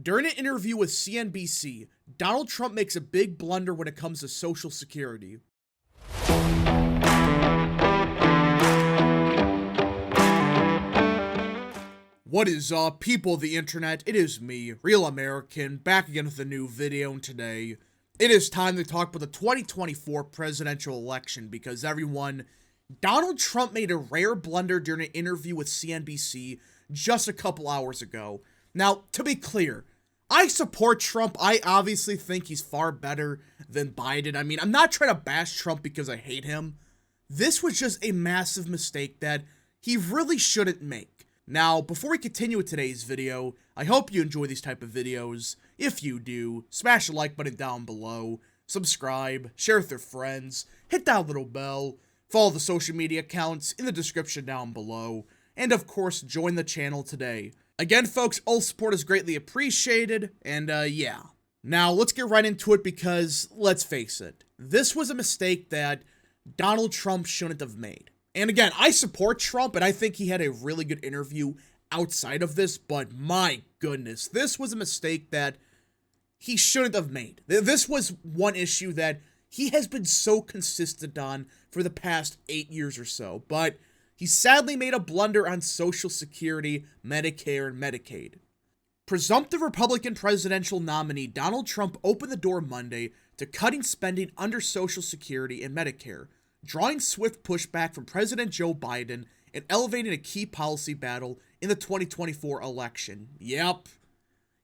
During an interview with CNBC, Donald Trump makes a big blunder when it comes to Social Security. What is up, people of the internet? It is me, Real American, back again with a new video, and today it is time to talk about the 2024 presidential election because Donald Trump made a rare blunder during an interview with CNBC just a couple hours ago. Now, to be clear, I support Trump. I obviously think he's far better than Biden. I mean, I'm not trying to bash Trump because I hate him. This was just a massive mistake that he really shouldn't make. Now, before we continue with today's video, I hope you enjoy these type of videos. If you do, smash the like button down below, subscribe, share with your friends, hit that little bell, follow the social media accounts in the description down below, and of course, join the channel today. Again, folks, all support is greatly appreciated, and yeah. Now, let's get right into it because, let's face it, this was a mistake that Donald Trump shouldn't have made. And again, I support Trump, and I think he had a really good interview outside of this, but my goodness, this was a mistake that he shouldn't have made. This was one issue that he has been so consistent on for the past 8 years or so, but he sadly made a blunder on Social Security, Medicare, and Medicaid. Presumptive Republican presidential nominee Donald Trump opened the door Monday to cutting spending under Social Security and Medicare, drawing swift pushback from President Joe Biden and elevating a key policy battle in the 2024 election. Yep.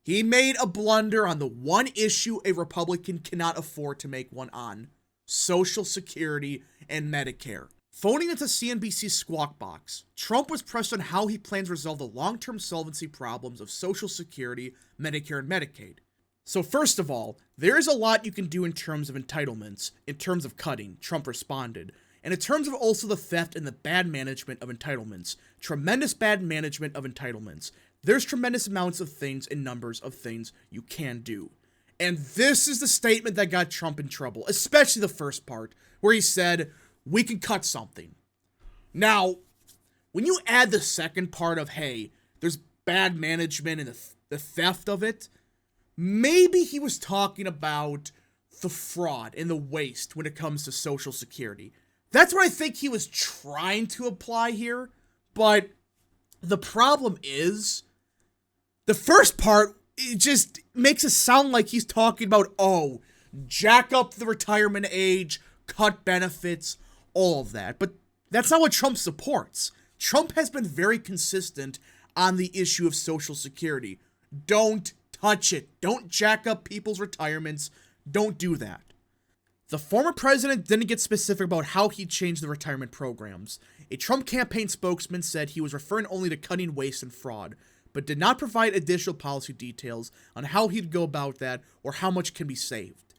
He made a blunder on the one issue a Republican cannot afford to make one on: Social Security and Medicare. Phoning into CNBC's Squawk Box, Trump was pressed on how he plans to resolve the long-term solvency problems of Social Security, Medicare, and Medicaid. So first of all, there is a lot you can do in terms of entitlements, in terms of cutting, Trump responded, and in terms of also the theft and the bad management of entitlements, tremendous bad management of entitlements. There's tremendous amounts of things and numbers of things you can do. And this is the statement that got Trump in trouble, especially the first part, where he said, we can cut something. Now, when you add the second part of, hey, there's bad management and the theft of it, maybe he was talking about the fraud and the waste when it comes to Social Security. That's what I think he was trying to apply here, but the problem is, the first part, it just makes it sound like he's talking about, oh, jack up the retirement age, cut benefits, all of that. But that's not what Trump supports. Trump has been very consistent on the issue of Social Security. Don't touch it. Don't jack up people's retirements. Don't do that. The former president didn't get specific about how he changed the retirement programs. A Trump campaign spokesman said he was referring only to cutting waste and fraud, but did not provide additional policy details on how he'd go about that or how much can be saved.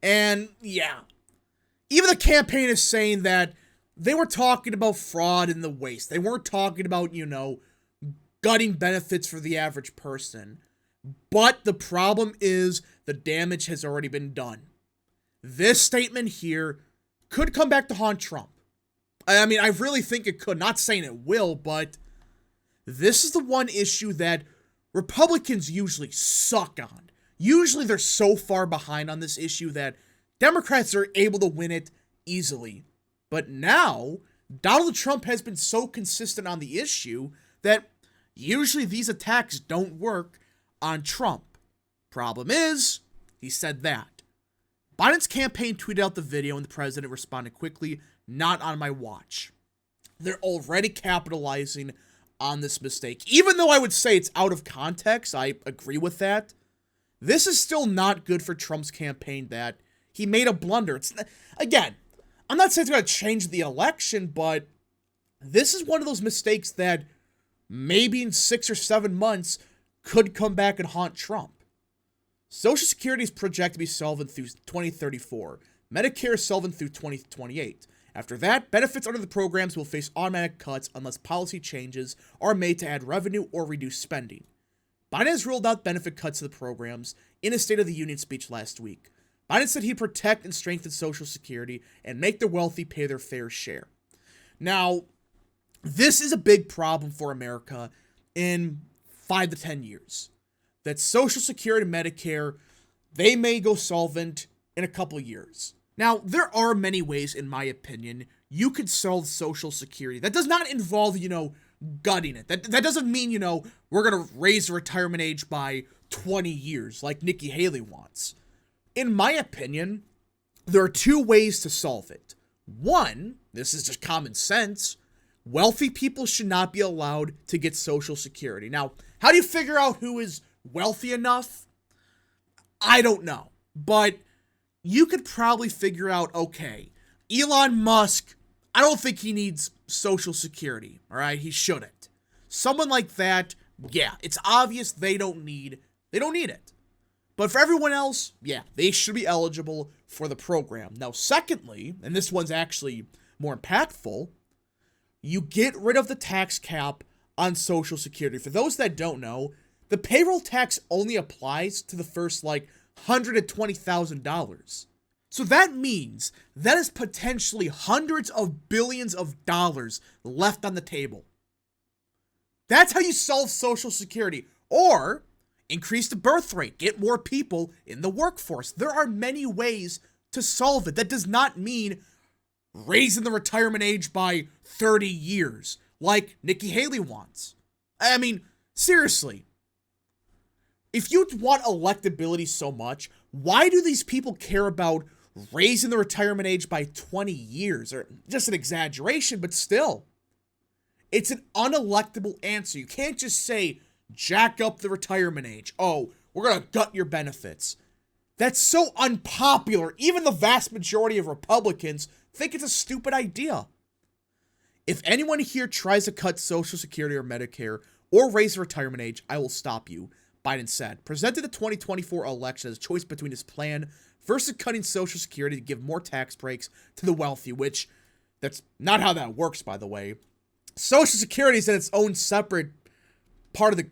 And yeah, even the campaign is saying that they were talking about fraud and the waste. They weren't talking about, gutting benefits for the average person. But the problem is the damage has already been done. This statement here could come back to haunt Trump. I mean, I really think it could. Not saying it will, but this is the one issue that Republicans usually suck on. Usually they're so far behind on this issue that Democrats are able to win it easily. But now, Donald Trump has been so consistent on the issue that usually these attacks don't work on Trump. Problem is, he said that. Biden's campaign tweeted out the video and the president responded quickly, not on my watch. They're already capitalizing on this mistake. Even though I would say it's out of context, I agree with that. This is still not good for Trump's campaign that he made a blunder. Again, I'm not saying it's going to change the election, but this is one of those mistakes that maybe in 6 or 7 months could come back and haunt Trump. Social Security is projected to be solvent through 2034. Medicare is solvent through 2028. After that, benefits under the programs will face automatic cuts unless policy changes are made to add revenue or reduce spending. Biden has ruled out benefit cuts to the programs in a State of the Union speech last week. Biden said he'd protect and strengthen Social Security and make the wealthy pay their fair share. Now, this is a big problem for America in 5 to 10 years. that Social Security and Medicare, they may go solvent in a couple years. Now, there are many ways, in my opinion, you could solve Social Security. That does not involve, gutting it. That doesn't mean, we're going to raise the retirement age by 20 years like Nikki Haley wants. In my opinion, there are two ways to solve it. One, this is just common sense, wealthy people should not be allowed to get Social Security. Now, how do you figure out who is wealthy enough? I don't know. But you could probably figure out, okay, Elon Musk, I don't think he needs Social Security, all right? He shouldn't. Someone like that, yeah, it's obvious they don't need it. But for everyone else, yeah, they should be eligible for the program. Now, secondly, and this one's actually more impactful, you get rid of the tax cap on Social Security. For those that don't know, the payroll tax only applies to the first, $120,000. So that means that is potentially hundreds of billions of dollars left on the table. That's how you solve Social Security. Or increase the birth rate, get more people in the workforce. There are many ways to solve it. That does not mean raising the retirement age by 30 years, like Nikki Haley wants. I mean, seriously. If you want electability so much, why do these people care about raising the retirement age by 20 years? Or just an exaggeration, but still. It's an unelectable answer. You can't just say, jack up the retirement age. Oh, we're going to gut your benefits. That's so unpopular. Even the vast majority of Republicans think it's a stupid idea. If anyone here tries to cut Social Security or Medicare or raise the retirement age, I will stop you, Biden said. Presented the 2024 election as a choice between his plan versus cutting Social Security to give more tax breaks to the wealthy, which that's not how that works, by the way. Social Security is in its own separate part of the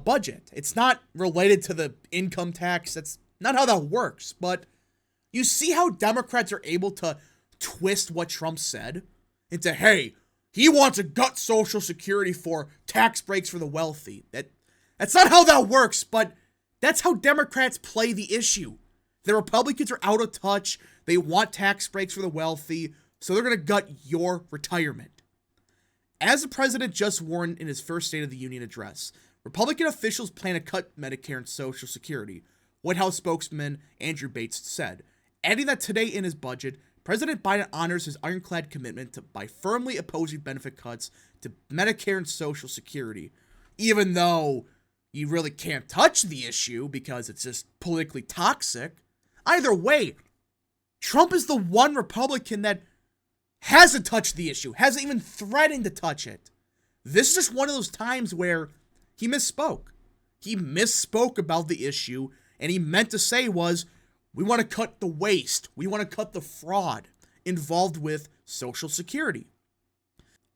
budget. It's not related to the income tax. That's not how that works. But you see how Democrats are able to twist what Trump said into, hey, he wants to gut Social Security for tax breaks for the wealthy. That's not how that works, but that's how Democrats play the issue. The Republicans are out of touch. They want tax breaks for the wealthy, so they're going to gut your retirement. As the president just warned in his first State of the Union address, Republican officials plan to cut Medicare and Social Security, White House spokesman Andrew Bates said, adding that today in his budget, President Biden honors his ironclad commitment by firmly opposing benefit cuts to Medicare and Social Security, even though you really can't touch the issue because it's just politically toxic. Either way, Trump is the one Republican that hasn't touched the issue, hasn't even threatened to touch it. This is just one of those times where he misspoke. He misspoke about the issue, and he meant to say was, we want to cut the waste. We want to cut the fraud involved with Social Security.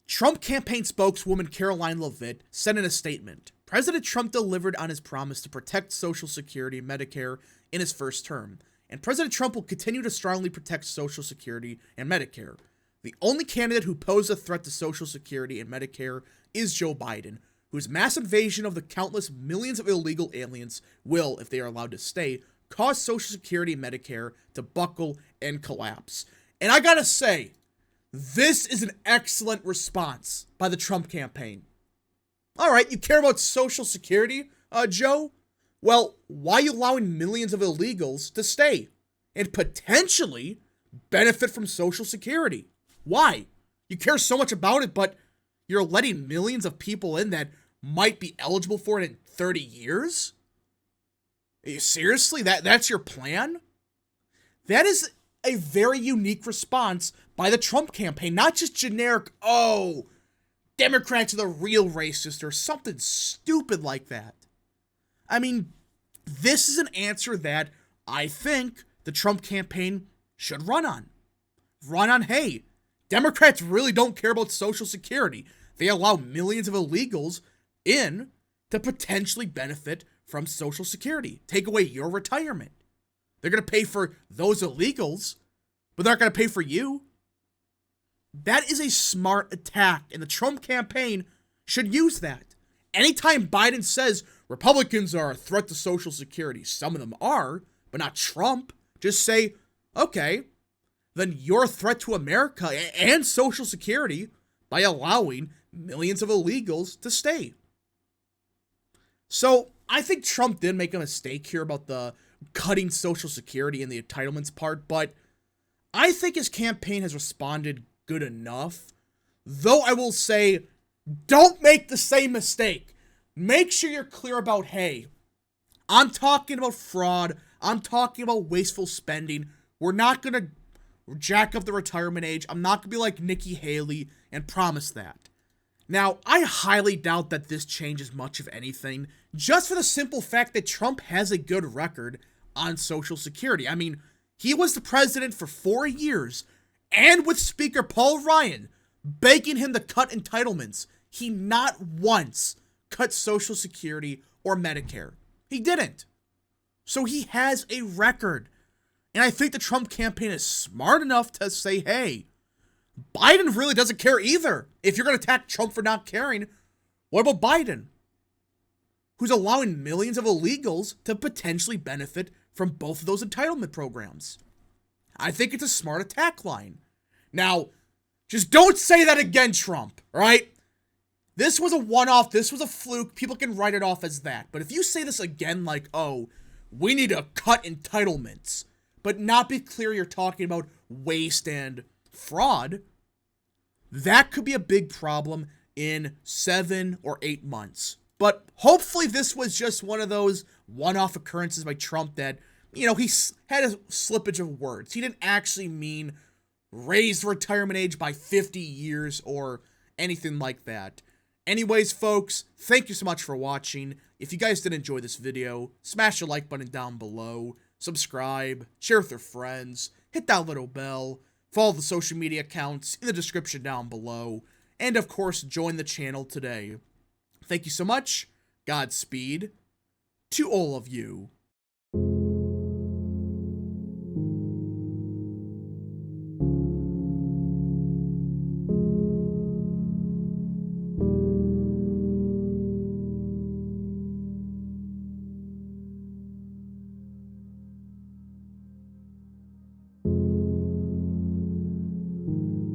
Trump campaign spokeswoman Caroline Leavitt said in a statement, President Trump delivered on his promise to protect Social Security and Medicare in his first term, and President Trump will continue to strongly protect Social Security and Medicare. The only candidate who posed a threat to Social Security and Medicare is Joe Biden, whose mass invasion of the countless millions of illegal aliens will, if they are allowed to stay, cause Social Security and Medicare to buckle and collapse. And I gotta say, this is an excellent response by the Trump campaign. All right, you care about Social Security, Joe? Well, why are you allowing millions of illegals to stay and potentially benefit from Social Security? Why? You care so much about it, but you're letting millions of people in that might be eligible for it in 30 years? Seriously? That's your plan? That is a very unique response by the Trump campaign. Not just generic, oh, Democrats are the real racist or something stupid like that. I mean, this is an answer that I think the Trump campaign should run on. Run on, hey, Democrats really don't care about Social Security. They allow millions of illegals in to potentially benefit from Social Security. Take away your retirement. They're going to pay for those illegals, but they're not going to pay for you. That is a smart attack, and the Trump campaign should use that. Anytime Biden says, Republicans are a threat to Social Security. Some of them are, but not Trump. Just say, okay, then you're a threat to America and Social Security by allowing millions of illegals to stay. So I think Trump did make a mistake here about the cutting Social Security and the entitlements part, but I think his campaign has responded good enough. Though I will say, don't make the same mistake. Make sure you're clear about, hey, I'm talking about fraud. I'm talking about wasteful spending. We're not going to jack up the retirement age. I'm not going to be like Nikki Haley and promise that. Now, I highly doubt that this changes much of anything, just for the simple fact that Trump has a good record on Social Security. I mean, he was the president for 4 years, and with Speaker Paul Ryan begging him to cut entitlements, he not once cut Social Security or Medicare. He didn't. So he has a record. And I think the Trump campaign is smart enough to say, hey, Biden really doesn't care either. If you're going to attack Trump for not caring, what about Biden, who's allowing millions of illegals to potentially benefit from both of those entitlement programs? I think it's a smart attack line. Now, just don't say that again, Trump, all right? This was a one-off. This was a fluke. People can write it off as that. But if you say this again like, oh, we need to cut entitlements, but not be clear you're talking about waste and fraud, that could be a big problem in 7 or 8 months. But hopefully this was just one of those one-off occurrences by Trump that, he had a slippage of words. He didn't actually mean raise the retirement age by 50 years or anything like that. Anyways, folks, thank you so much for watching. If you guys did enjoy this video, smash the like button down below, subscribe, share with your friends, hit that little bell, follow the social media accounts in the description down below, and of course, join the channel today. Thank you so much. Godspeed to all of you.